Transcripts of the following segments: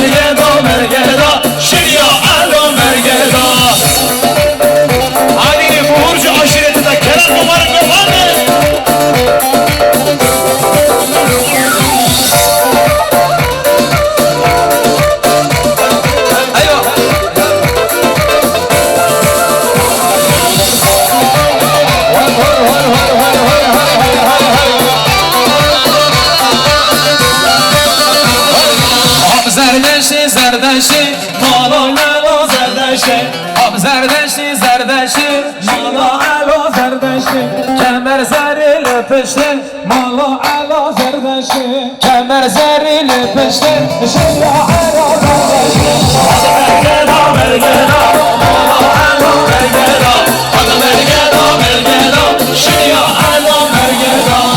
مرگدا مرگدا شریا الو مرگدا علی برج عاشرت ذكر مبارك بفضل زردشی زردشی مالا الو زردشی آب زردشی زردشی مالا الو زردشی کمر زری لپشته مالا الو زردشی کمر زری لپشته شلا الو زردشی مرگدا مرگدا مالا الو مرگدا مرگدا مرگدا شیا الو مرگدا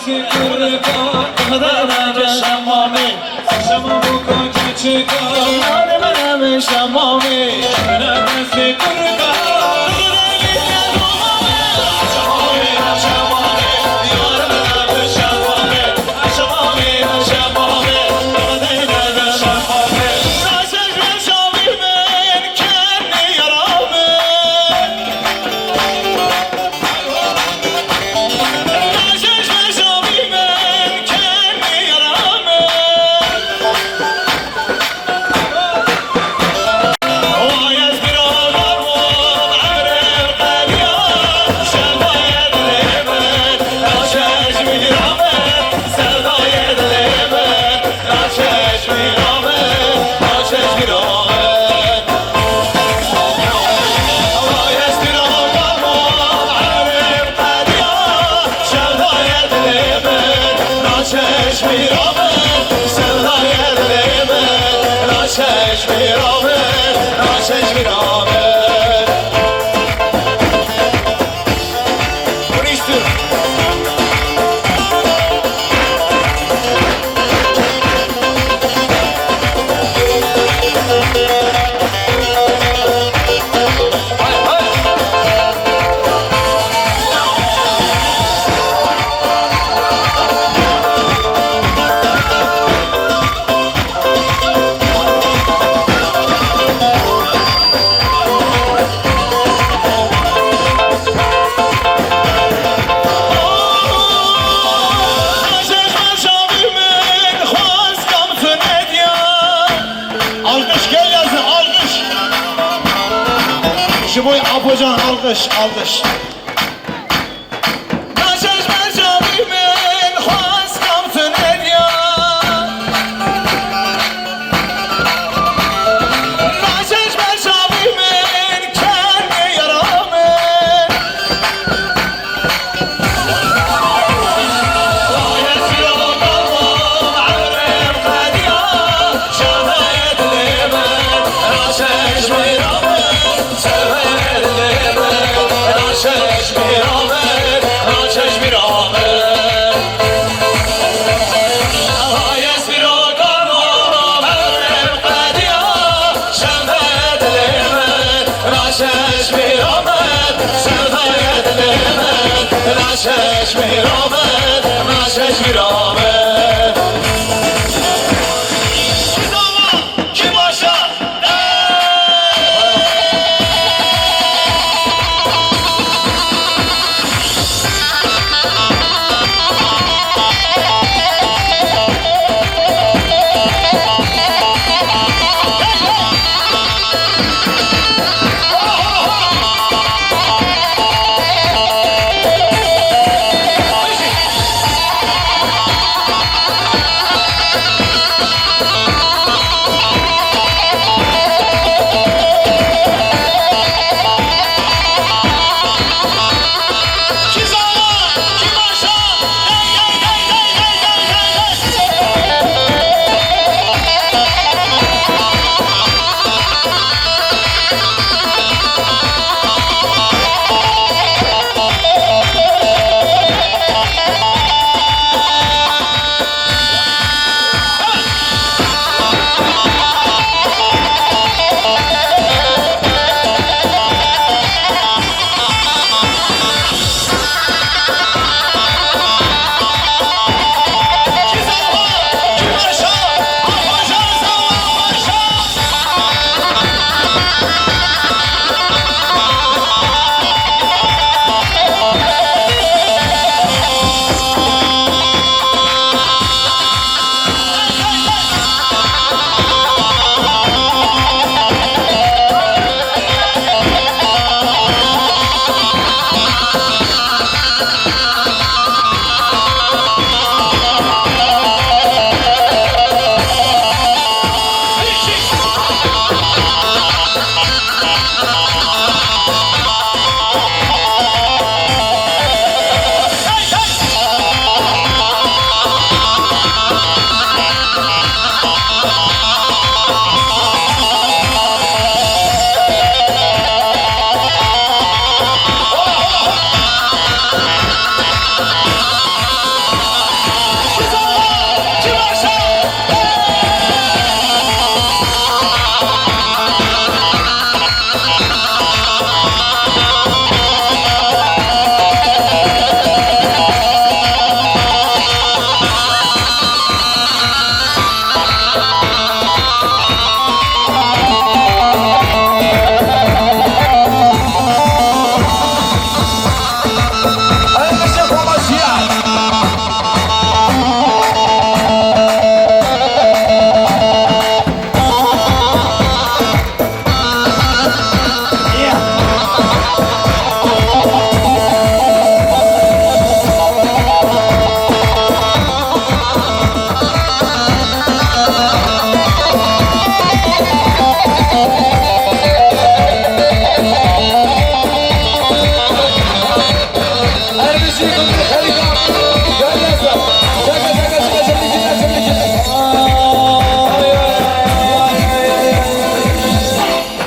کسی ارکان دادم شمامی شمامو کن که چیکار منم شمامی کسی ارکان Boy Apocan alkış alkış.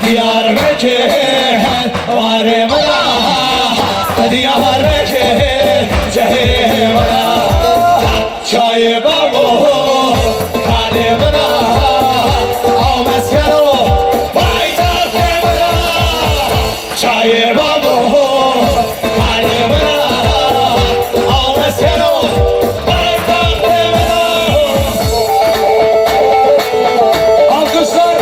Diyarbakır varım ya, Diyarbakır cehirim ya, çayı babu kalim ya, o meskero baytarım ya, çayı babu kalim ya, o meskero baytarım ya. Alkışlar.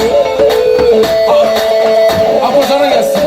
Apo sana gelsin.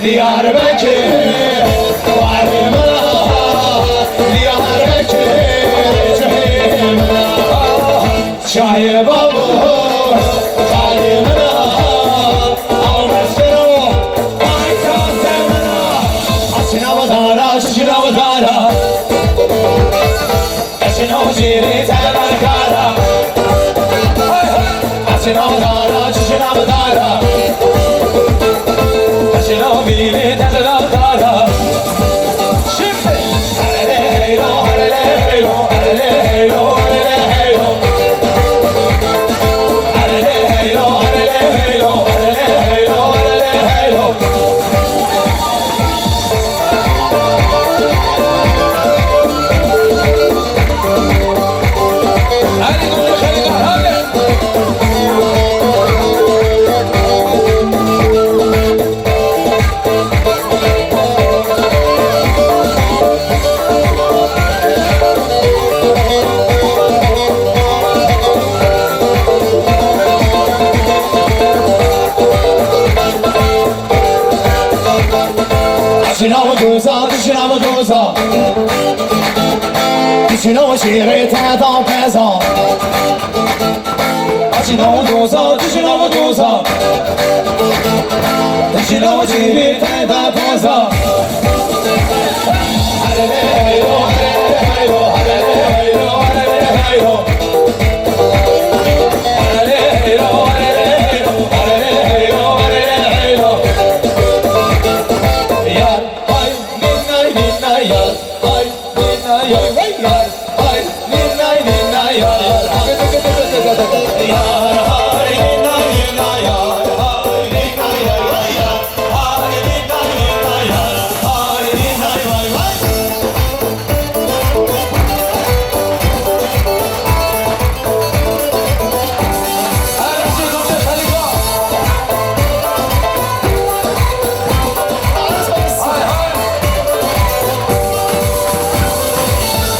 Diyarbakır varım Diyarbakır cehirim çayı babu kalim almasını baytarım açına vadara şişine vadara açına vaciri teler kara açına vadara şişine vadara açına biri teler kara şimdi hele heylo hele heylo hele heylo hele heylo hele heylo hele heylo hele heylo hele heylo. Hadi dur çocuklar hadi. Dışına mı duza, dışına mı duza Dışına mı şiiri tedan peza Dışına mı duza, dışına mı duza Dışına mı şiiri tedan peza Halele heylo, halele heylo, halele heylo, halele heylo Halele heylo, halele heylo, halele heylo, halele heylo. Yar, hay, ninnay, ninnay, yar, hay, ninnay, yar, yar, hay, ninnay, ninnay, yar, yar, hay, ninnay, ninnay, yar, hay, ninnay, yar, yar, hay, ninnay, ninnay, yar, hay, ninnay, vay, vay. Hadi çocuklar hadi go. Hay hay.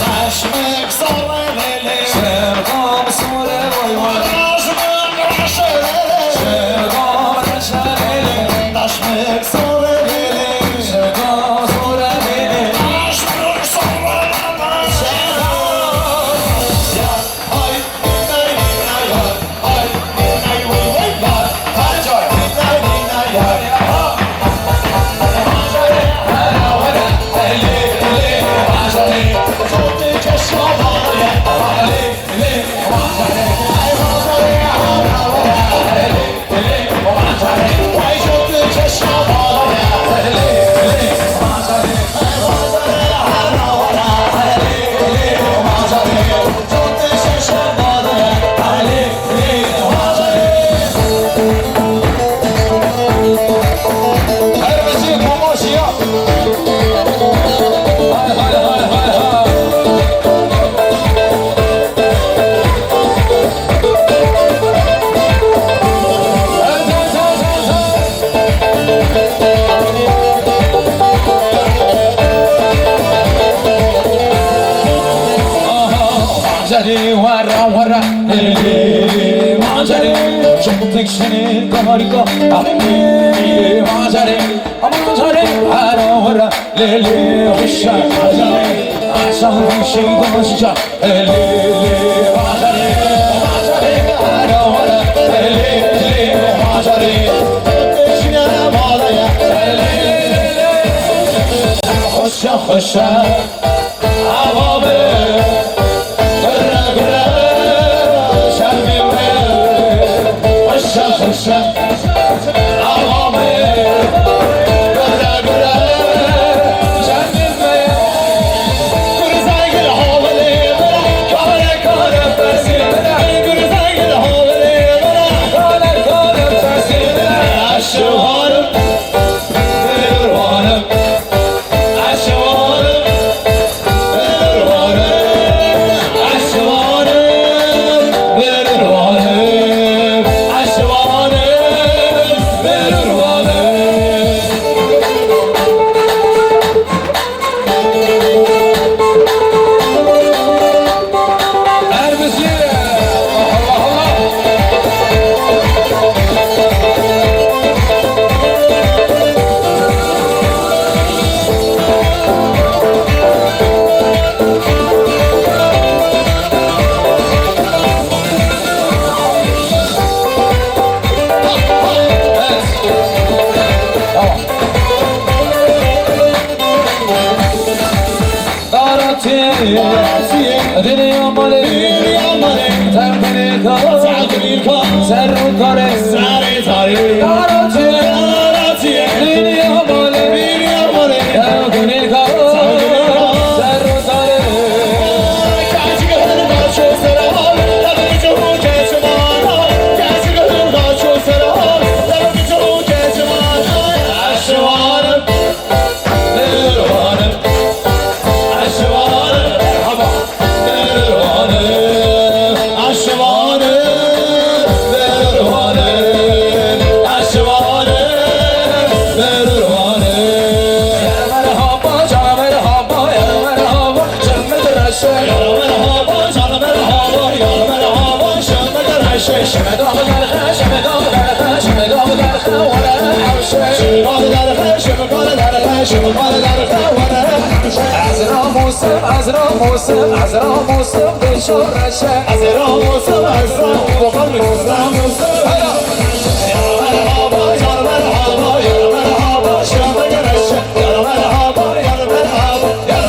Taşmak sarılele, Şergam sure vay vay. taşmak raşelele, Şergam reşelele. taşmak sarılele, Şergam sure beni. taşmak sarılele, yar, hay, ninnay, ninnay, yar, hay, ninnay, vay, vay, yar, hay, ninnay, ninnay, yar, Hay hay hay hay hay. Evet evet evet evet. Manjari wara wara, manjari, şıktık şeni kamariko, عجري عجري على ورا ليلي وشك عجري عشان شي دوشة ليلي عجري عجري على ورا ليلي عجري شنو ماليا خشة خشة عوامل قرة قرة شمي وهيل خشة خشة عوامل قرة قرة شمي وهيل قرزاق الحوالي كارة كارة برسيلة قرزاق الحوالي كارة كارة برسيلة الشوارب بالروانم عالشوارب بالروانم عالشوارب بالروانم عالشوارب بالروانم أربسية الله الله دارتي دنيا مالي تعملي كار سر كاري ساري تاري دارتي دنيا مالي تعملي كار سر كاري عالشوارب بالروانم عالشوارب بالروانم عالشوارب بالروانم عالشوارب بالروانم يا مرحبا يا مرحبا يا مرحبا شمت الرشاش يا مرحبا يا مرحبا يا مرحبا شمت الرشاش شمت الرشاش شمت الرشاش شمت الرشاش ولا حوشاش عزرا موسم عزرا موسم عزرا موسم بشور رشاش عزرا موسم عزرا وقبل عزرا موسم يا مرحبا يا مرحبا يا مرحبا شمت الرشاش يا مرحبا يا مرحبا يا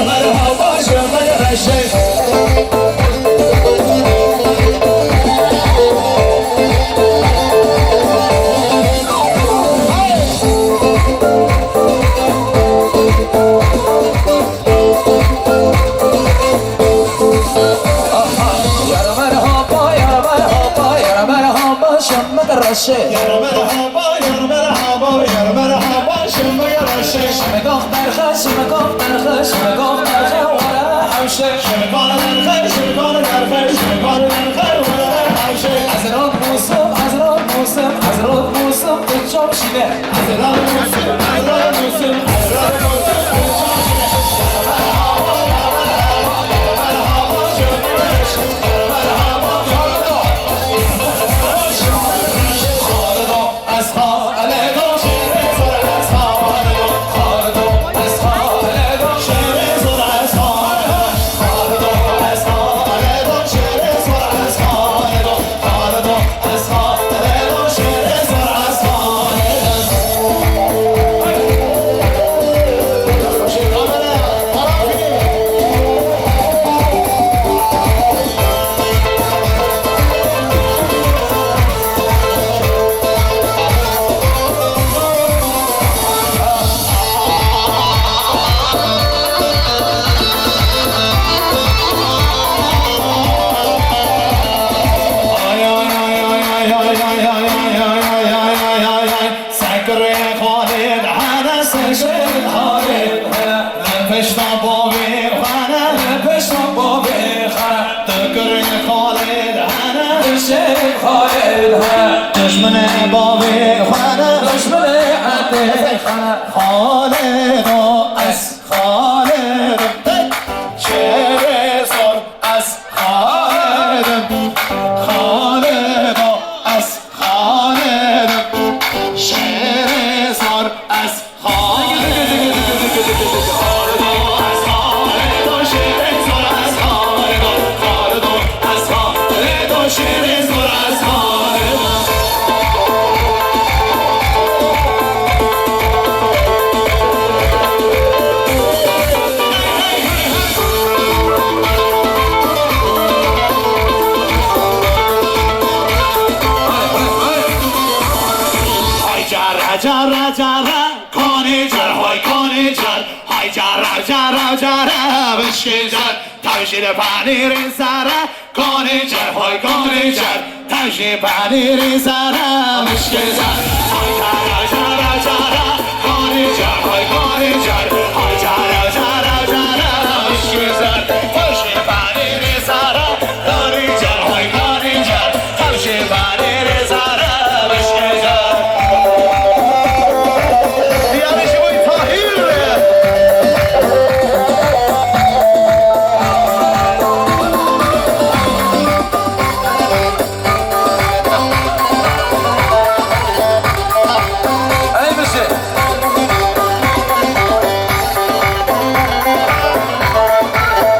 مرحبا شمت الرشاش يا مرحبا يا مرحبا يا مرحبا شمت الرشاش شمقاف برخش شمقاف برخش شمقاف برخش ولا حوشش عزرات موسم عزرات موسم عزرات موسم بتشوف شده عزرات موسم عزرات موسم عزرات موسم دشمن بابی خانه دشمن عده خالد و از خالد شعر سر از خالد خالد و از خالد شعر سر جر های جر های جر بشکه جر تمشیر پنیر سره جر های جر تمشیر پنیر سره بشکه جر های جر جر های جر های جر بشکه جر تمشیر پنیر سره جر های جر تمشیر پنیر سره بشکه جر یعنی شبای تاهیر ای بشه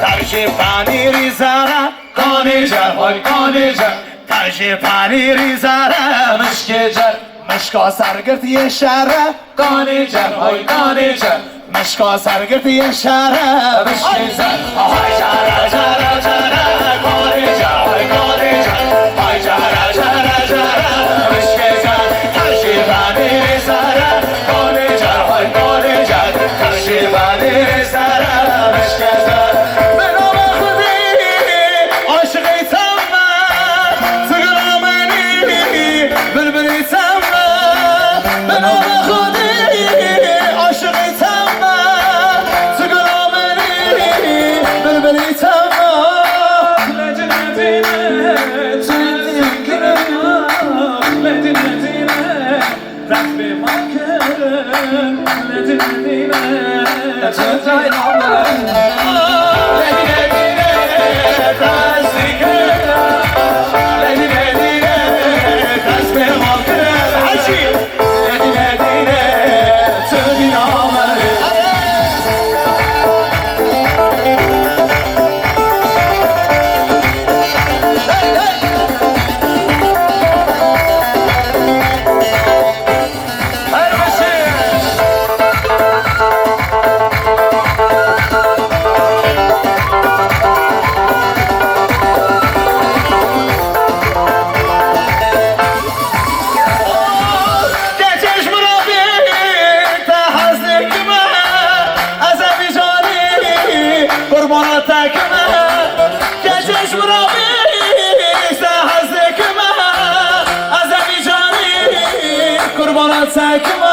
ترشی پنیری زره کانیجر های کانیجر ترشی پنیری زره مشکه جر مشکا سرگرد یه شهره کانیجر های کانیجر مشکا سرگرد یه شهره مشکه جر های جره جره جره کانیجر های کانیجر های جره جره جره مشکه جر ترشی پنیری زره کانیجر های کانیجر ترشی پنیری زره مشکه جر به نام خودی عاشقی تمام سگرا منی بلبلی تمام به نام خودی عاشقی تمام سگرا منی بلبلی تمام Kurbanat